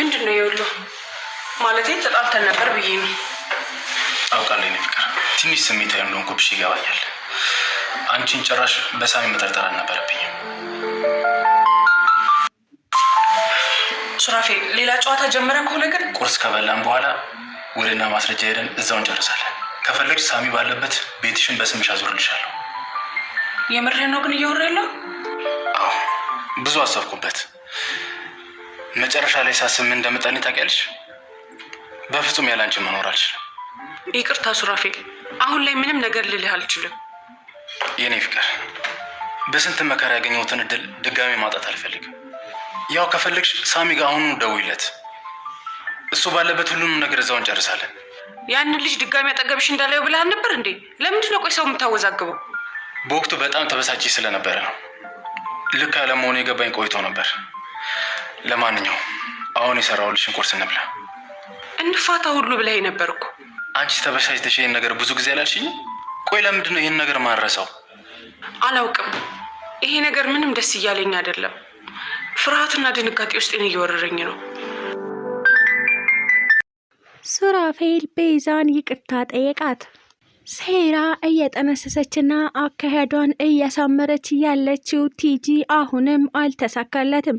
ምንድነው ይውሉ ማለቴ ተጣልተን ነበር ብዬ ነው። አውቃለሁ ፍቅር፣ ትንሽ ስሜታዊ እንደሆንኩብሽ ይገባኛል። አንቺን ጭራሽ በሳሚ መጠርጠር አልነበረብኝም። ሱራፌል፣ ሌላ ጨዋታ ጀመረ ከሆነ ግን ቁርስ ከበላን በኋላ ወደና ማስረጃ ሄደን እዛው እንጨርሳለን። ከፈለግሽ ሳሚ ባለበት ቤትሽን በስምሽ አዞርልሻለሁ። የምርህን ነው ግን እያወራ ያለው? አዎ፣ ብዙ አሰብኩበት። መጨረሻ ላይ ሳስብ ምን እንደመጣልኝ ታውቂያለሽ? በፍጹም ያለ አንቺ መኖር አልችልም። ይቅርታ ሱራፌል፣ አሁን ላይ ምንም ነገር ልልህ አልችልም። የኔ ፍቅር፣ በስንት መከራ ያገኘሁትን እድል ድጋሚ ማጣት አልፈልግም። ያው ከፈለግሽ ሳሚ ጋር አሁኑ ደውይለት። እሱ ባለበት ሁሉንም ነገር እዛው እንጨርሳለን። ያንን ልጅ ድጋሚ አጠገብሽ እንዳለው ብለህ ነበር እንዴ? ለምንድን ነው ቆይ ሰው የምታወዛግበው? በወቅቱ በጣም ተበሳጭ ስለነበረ ነው። ልክ አለመሆኑ የገባኝ ቆይቶ ነበር። ለማንኛውም አሁን የሰራሁልሽን ቁርስ እንብላ። እንፋታ ሁሉ ብለህ ነበር እኮ። አንቺ ተበሳጭተሽ ይሄን ነገር ብዙ ጊዜ አላልሽኝም? ቆይ ለምንድን ነው ይሄን ነገር ማረሳው? አላውቅም። ይሄ ነገር ምንም ደስ እያለኝ አይደለም። ፍርሃትና ድንጋጤ ውስጤን እየወረረኝ ነው። ሱራፌል ቤዛን ይቅርታ ጠየቃት። ሴራ እየጠነሰሰችና አካሄዷን እያሳመረች ያለችው ቲጂ አሁንም አልተሳካለትም።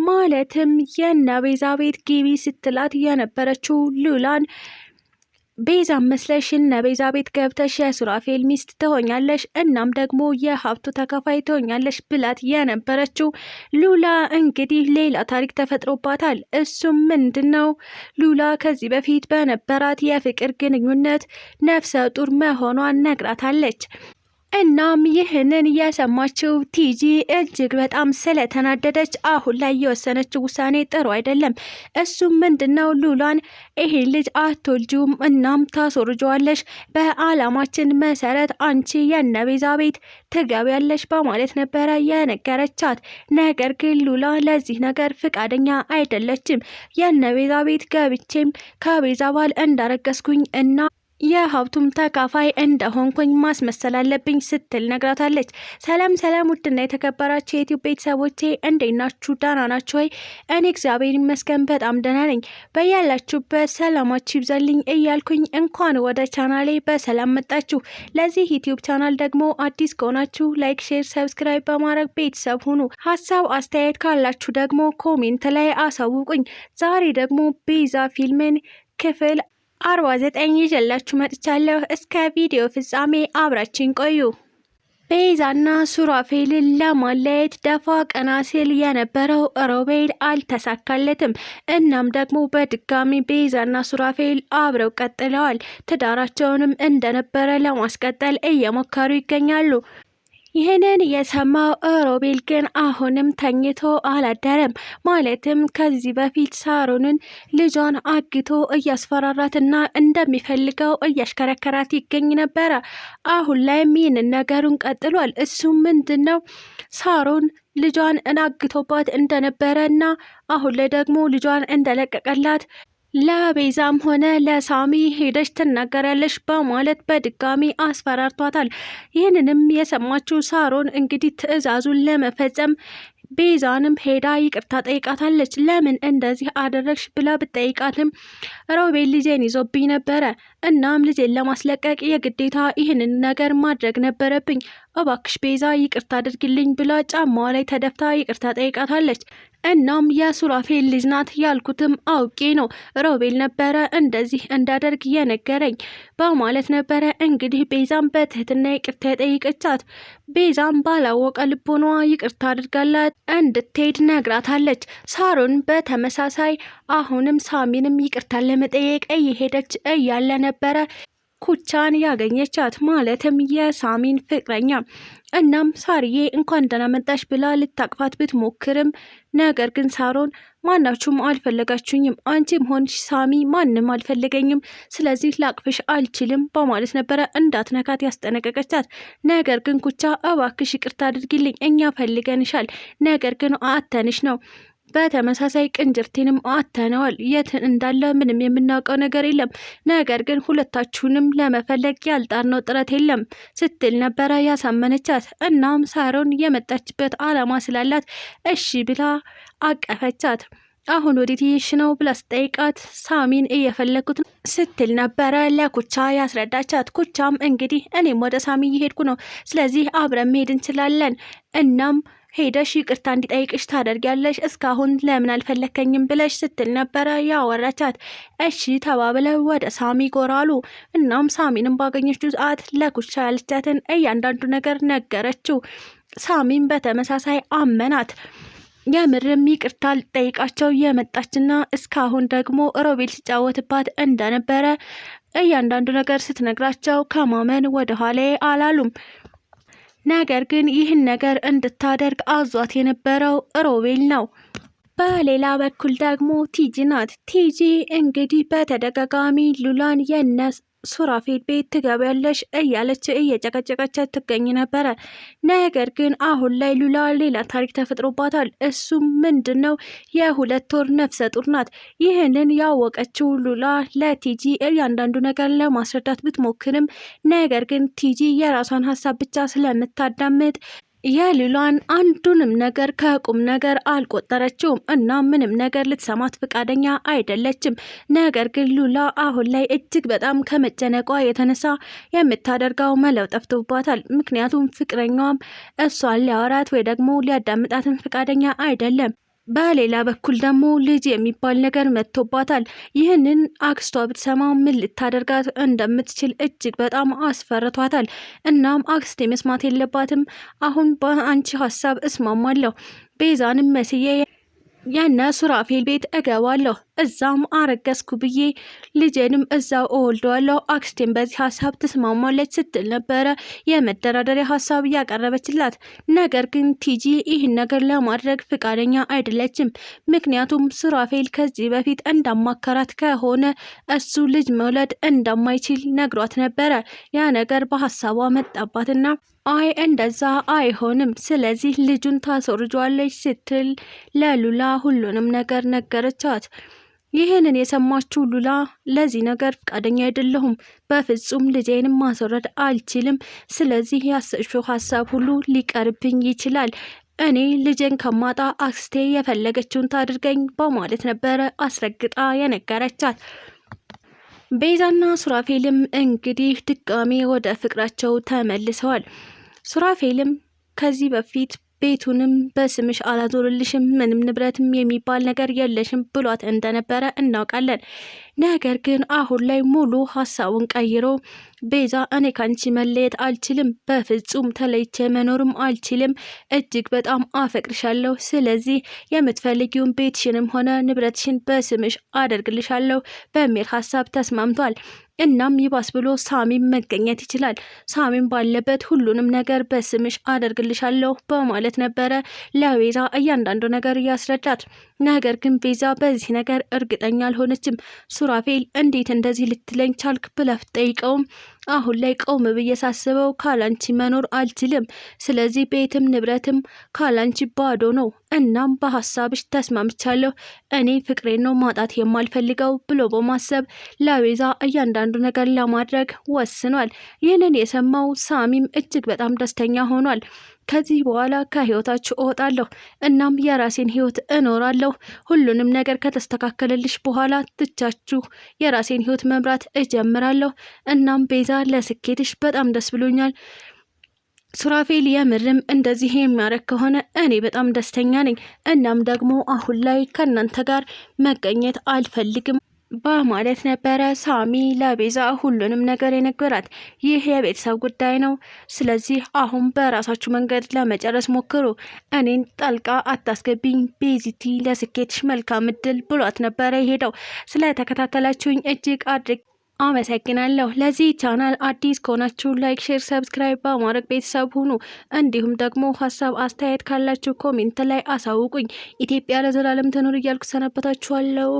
ማለትም የነ ቤዛ ቤት ግቢ ስትላት የነበረችው ሉላን ቤዛን መስለሽ እነ ቤዛ ቤት ገብተሽ የሱራፌል ሚስት ትሆኛለሽ፣ እናም ደግሞ የሀብቱ ተካፋይ ትሆኛለሽ ብላት የነበረችው ሉላ እንግዲህ ሌላ ታሪክ ተፈጥሮባታል። እሱም ምንድን ነው? ሉላ ከዚህ በፊት በነበራት የፍቅር ግንኙነት ነፍሰ ጡር መሆኗን ነግራታለች። እናም ይህንን የሰማችው ቲጂ እጅግ በጣም ስለተናደደች አሁን ላይ የወሰነችው ውሳኔ ጥሩ አይደለም። እሱም ምንድነው? ሉላን ይሄን ልጅ አትወልጂውም፣ እናም ታስወርጀዋለሽ፣ በአላማችን መሰረት አንቺ የነቤዛ ቤት ትገቢያለሽ በማለት ነበረ የነገረቻት። ነገር ግን ሉላ ለዚህ ነገር ፍቃደኛ አይደለችም። የነቤዛ ቤት ገብቼም ከቤዛ ባል እንዳረገዝኩኝ እና የሀብቱም ተካፋይ እንደሆንኩኝ ማስመሰል አለብኝ ስትል ነግራታለች። ሰላም ሰላም! ውድና የተከበራችሁ የዩቲዩብ ቤተሰቦቼ እንዴት ናችሁ? ደህና ናችሁ ወይ? እኔ እግዚአብሔር ይመስገን በጣም ደህና ነኝ። በያላችሁበት ሰላማችሁ ይብዛልኝ እያልኩኝ እንኳን ወደ ቻናሌ በሰላም መጣችሁ። ለዚህ ዩቲዩብ ቻናል ደግሞ አዲስ ከሆናችሁ ላይክ፣ ሼር፣ ሰብስክራይብ በማድረግ ቤተሰብ ሁኑ። ሀሳብ አስተያየት ካላችሁ ደግሞ ኮሜንት ላይ አሳውቁኝ። ዛሬ ደግሞ ቤዛ ፊልምን ክፍል 49 ይዤላችሁ መጥቻለሁ። እስከ ቪዲዮ ፍጻሜ አብራችን ቆዩ። ቤዛና ሱራፌልን ለማለየት ደፋ ቀና ሲል የነበረው ሮቤል አልተሳካለትም። እናም ደግሞ በድጋሚ ቤዛና ሱራፌል አብረው ቀጥለዋል። ትዳራቸውንም እንደነበረ ለማስቀጠል እየሞከሩ ይገኛሉ። ይህንን የሰማው ሮቤል ግን አሁንም ተኝቶ አላደረም። ማለትም ከዚህ በፊት ሳሮንን ልጇን አግቶ እያስፈራራትና እንደሚፈልገው እያሽከረከራት ይገኝ ነበረ። አሁን ላይም ይህንን ነገሩን ቀጥሏል። እሱም ምንድን ነው? ሳሮን ልጇን አግቶባት እንደነበረ እና አሁን ላይ ደግሞ ልጇን እንደለቀቀላት ለቤዛም ሆነ ለሳሚ ሄደሽ ትናገራለሽ በማለት በድጋሚ አስፈራርቷታል። ይህንንም የሰማችው ሳሮን እንግዲህ ትዕዛዙን ለመፈጸም ቤዛንም ሄዳ ይቅርታ ጠይቃታለች። ለምን እንደዚህ አደረግሽ ብላ ብጠይቃትም ሮቤል ልጄን ይዞብኝ ነበረ፣ እናም ልጄን ለማስለቀቅ የግዴታ ይህንን ነገር ማድረግ ነበረብኝ፣ እባክሽ ቤዛ ይቅርታ አድርግልኝ ብላ ጫማዋ ላይ ተደፍታ ይቅርታ ጠይቃታለች። እናም የሱራፌል ልጅ ናት ያልኩትም አውቄ ነው፣ ሮቤል ነበረ እንደዚህ እንዳደርግ የነገረኝ በማለት ነበረ እንግዲህ ቤዛም በትህትና ይቅርታ የጠይቀቻት። ቤዛም ባላወቀ ልቦኗ ይቅርታ አድርጋላት እንድትሄድ ነግራታለች። ሳሮን በተመሳሳይ አሁንም ሳሚንም ይቅርታ ለመጠየቅ እየሄደች እያለ ነበረ ኩቻን ያገኘቻት፣ ማለትም የሳሚን ፍቅረኛ። እናም ሳርዬ እንኳን ደህና መጣሽ ብላ ልታቅፋት ብትሞክርም ነገር ግን ሳሮን ማናችሁም አልፈለጋችሁኝም፣ አንቺም ሆንሽ ሳሚ ማንም አልፈለገኝም፣ ስለዚህ ላቅፍሽ አልችልም በማለት ነበረ እንዳትነካት ያስጠነቀቀቻት። ነገር ግን ኩቻ እባክሽ ይቅርታ አድርጊልኝ፣ እኛ ፈልገንሻል፣ ነገር ግን አተንሽ ነው፣ በተመሳሳይ ቅንጅርቴንም አተነዋል፣ የት እንዳለ ምንም የምናውቀው ነገር የለም፣ ነገር ግን ሁለታችሁንም ለመፈለግ ያልጣርነው ጥረት የለም ስትል ነበረ ያሳመነቻት። እናም ሳሮን የመጣችበት አላማ ስላላት እሺ ብላ አቀፈቻት። አሁን ወዴት ይሽ ነው ብላ ስጠይቃት ሳሚን እየፈለኩት ስትል ነበረ ለኩቻ ያስረዳቻት። ኩቻም እንግዲህ እኔም ወደ ሳሚ እየሄድኩ ነው፣ ስለዚህ አብረን መሄድ እንችላለን። እናም ሄደሽ ይቅርታ እንዲጠይቅሽ ታደርጊያለሽ፣ እስካሁን ለምን አልፈለከኝም ብለሽ ስትል ነበረ ያወራቻት። እሺ ተባብለው ወደ ሳሚ ጎራሉ። እናም ሳሚንም ባገኘችው ሰዓት ለኩቻ ያለቻትን እያንዳንዱ ነገር ነገረችው። ሳሚም በተመሳሳይ አመናት። የምርም ይቅርታ ልጠይቃቸው የመጣችና እስካሁን ደግሞ ሮቤል ሲጫወትባት እንደነበረ እያንዳንዱ ነገር ስትነግራቸው ከማመን ወደ ኋላ አላሉም። ነገር ግን ይህን ነገር እንድታደርግ አዟት የነበረው ሮቤል ነው። በሌላ በኩል ደግሞ ቲጂ ናት። ቲጂ እንግዲህ በተደጋጋሚ ሉላን ሱራፌል ቤት ትገቢያለሽ እያለች እየጨቀጨቀቻት ትገኝ ነበረ። ነገር ግን አሁን ላይ ሉላ ሌላ ታሪክ ተፈጥሮባታል። እሱም ምንድን ነው? የ2 ወር ነፍሰ ጡር ናት። ይህንን ያወቀችው ሉላ ለቲጂ እያንዳንዱ ነገር ለማስረዳት ብትሞክርም ነገር ግን ቲጂ የራሷን ሀሳብ ብቻ ስለምታዳምጥ የሉላን አንዱንም ነገር ከቁም ነገር አልቆጠረችውም እና ምንም ነገር ልትሰማት ፈቃደኛ አይደለችም። ነገር ግን ሉላ አሁን ላይ እጅግ በጣም ከመጨነቋ የተነሳ የምታደርገው መለው ጠፍቶባታል። ምክንያቱም ፍቅረኛዋም እሷን ሊያወራት ወይ ደግሞ ሊያዳምጣትን ፈቃደኛ አይደለም። በሌላ በኩል ደግሞ ልጅ የሚባል ነገር መጥቶባታል። ይህንን አክስቷ ብትሰማ ምን ልታደርጋት እንደምትችል እጅግ በጣም አስፈርቷታል። እናም አክስቴ መስማት የለባትም። አሁን በአንቺ ሀሳብ እስማማለሁ። ቤዛንም መስዬ ያነ ሱራፌል ቤት እገባለሁ፣ እዛም አረገዝኩ ብዬ ልጄንም እዛው እወልደዋለሁ። አክስቴን በዚህ ሀሳብ ትስማማለች ስትል ነበረ የመደራደሪያ ሀሳብ እያቀረበችላት። ነገር ግን ቲጂ ይህን ነገር ለማድረግ ፈቃደኛ አይደለችም። ምክንያቱም ሱራፌል ከዚህ በፊት እንዳማከራት ከሆነ እሱ ልጅ መውለድ እንደማይችል ነግሯት ነበረ። ያ ነገር በሀሳቧ መጣባትና አይ እንደዛ አይሆንም፣ ስለዚህ ልጁን ታስወርጇለች ስትል ለሉላ ሁሉንም ነገር ነገረቻት። ይህንን የሰማችው ሉላ ለዚህ ነገር ፈቃደኛ አይደለሁም፣ በፍጹም ልጄንም ማስወረድ አልችልም፣ ስለዚህ ያሰብሽው ሀሳብ ሁሉ ሊቀርብኝ ይችላል፣ እኔ ልጄን ከማጣ አክስቴ የፈለገችውን ታድርገኝ በማለት ነበረ አስረግጣ የነገረቻት። ቤዛና ሱራፌልም እንግዲህ ድጋሜ ወደ ፍቅራቸው ተመልሰዋል። ሱራፌልም ከዚህ በፊት ቤቱንም በስምሽ አላዞርልሽም፣ ምንም ንብረትም የሚባል ነገር የለሽም ብሏት እንደነበረ እናውቃለን። ነገር ግን አሁን ላይ ሙሉ ሀሳቡን ቀይሮ ቤዛ እኔ ካንቺ መለየት አልችልም፣ በፍጹም ተለይቼ መኖርም አልችልም፣ እጅግ በጣም አፈቅርሻለሁ፣ ስለዚህ የምትፈልጊውን ቤትሽንም ሆነ ንብረትሽን በስምሽ አደርግልሻለሁ በሚል ሀሳብ ተስማምቷል። እናም ይባስ ብሎ ሳሚም መገኘት ይችላል። ሳሚም ባለበት ሁሉንም ነገር በስምሽ አደርግልሻለሁ በማለት ነበረ ለቤዛ እያንዳንዱ ነገር እያስረዳት። ነገር ግን ቤዛ በዚህ ነገር እርግጠኛ አልሆነችም። ሱራፌል እንዴት እንደዚህ ልትለኝ ቻልክ ብላ ብትጠይቀውም አሁን ላይ ቆም ብዬ ሳስበው ካላንቺ መኖር አልችልም፣ ስለዚህ ቤትም ንብረትም ካላንቺ ባዶ ነው፣ እናም በሀሳብሽ ተስማምቻለሁ፣ እኔ ፍቅሬን ነው ማጣት የማልፈልገው ብሎ በማሰብ ለቤዛ እያንዳንዱ ነገር ለማድረግ ወስኗል። ይህንን የሰማው ሳሚም እጅግ በጣም ደስተኛ ሆኗል። ከዚህ በኋላ ከህይወታችሁ እወጣለሁ፣ እናም የራሴን ህይወት እኖራለሁ። ሁሉንም ነገር ከተስተካከለልሽ በኋላ ትቻችሁ የራሴን ህይወት መምራት እጀምራለሁ። እናም ቤዛ ለስኬትሽ በጣም ደስ ብሎኛል። ሱራፌል የምርም እንደዚህ የሚያደርግ ከሆነ እኔ በጣም ደስተኛ ነኝ። እናም ደግሞ አሁን ላይ ከእናንተ ጋር መገኘት አልፈልግም በማለት ነበረ ሳሚ ለቤዛ ሁሉንም ነገር የነገራት። ይህ የቤተሰብ ጉዳይ ነው፣ ስለዚህ አሁን በራሳችሁ መንገድ ለመጨረስ ሞክሩ፣ እኔን ጣልቃ አታስገቢኝ፣ ቤዚቲ ለስኬትሽ መልካም እድል ብሏት ነበረ የሄደው። ስለተከታተላችሁኝ እጅግ አድርግ አመሰግናለሁ። ለዚህ ቻናል አዲስ ከሆናችሁ ላይክ፣ ሼር፣ ሰብስክራይብ በማድረግ ቤተሰብ ሁኑ። እንዲሁም ደግሞ ሀሳብ አስተያየት ካላችሁ ኮሜንት ላይ አሳውቁኝ። ኢትዮጵያ ለዘላለም ትኑር እያልኩ ሰነበታችኋለሁ።